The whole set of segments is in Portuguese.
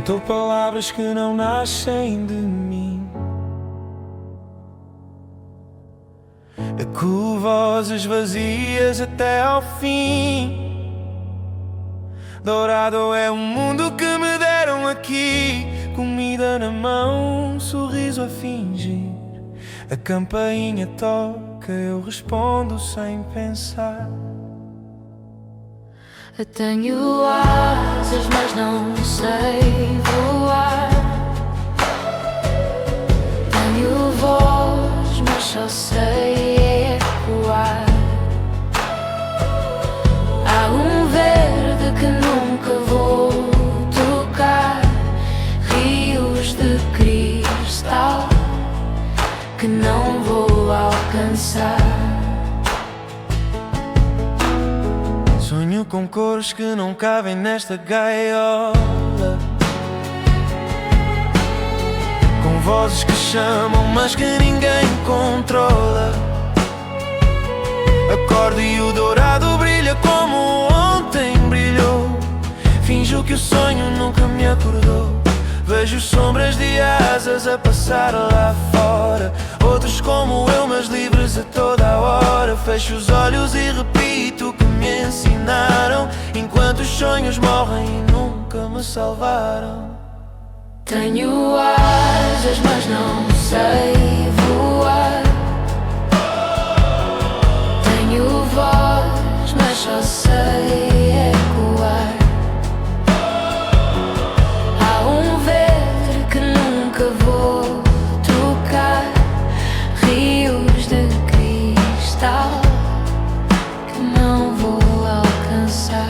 Cantou palavras que não nascem de mim. Ecoo vozes vazias até ao fim. Dourado é o mundo que me deram aqui. Comida na mão, sorriso a fingir. A campainha toca, eu respondo sem pensar. Eu tenho asas, mas não sei voar. Tenho voz, mas só sei ecoar. Há um verde que nunca vou tocar, rios de cristal que não vou alcançar. Sonho com cores que não cabem nesta gaiola, com vozes que chamam mas que ninguém controla. Acordo e o dourado brilha como ontem brilhou. Finjo que o sonho nunca me acordou. Vejo sombras de asas a passar lá fora, outros como eu, mas livres a toda a hora. Fecho os olhos e repito o que me ensinaram, enquanto os sonhos morrem e nunca me salvaram. Tenho asas, mas não sei voar. Tenho voz, mas só sei ecoar. Há um verde que nunca vou tocar, rios de cristal que não vou alcançar.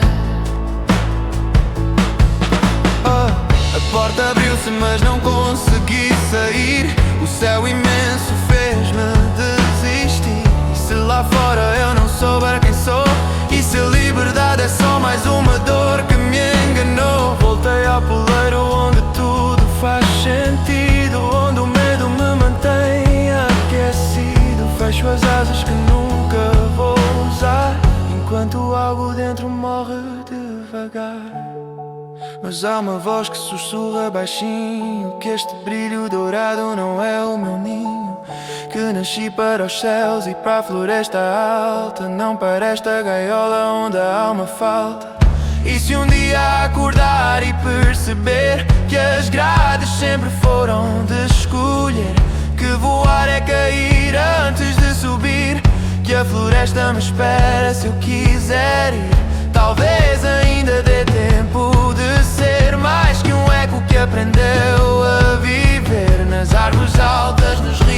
A porta abriu-se mas não consegui sair. O céu imenso fez-me desistir. E se lá fora eu não souber quem sou, e se a liberdade é só mais uma dor que me enganou? Voltei ao poleiro onde tudo faz sentido, onde o medo me mantém aquecido. Fecho as asas que nunca vou usar, enquanto algo dentro morre devagar. Mas há uma voz que sussurra baixinho, que este brilho dourado não é o meu ninho, que nasci para os céus e para a floresta alta, não para esta gaiola onde a alma falta. E se um dia acordar e perceber que as grades sempre foram de escolher, que voar é cair antes de subir, que a floresta me espera se eu quiser ir, talvez ainda dê tempo de ser mais que um eco que aprendeu a viver nas árvores altas, nos rios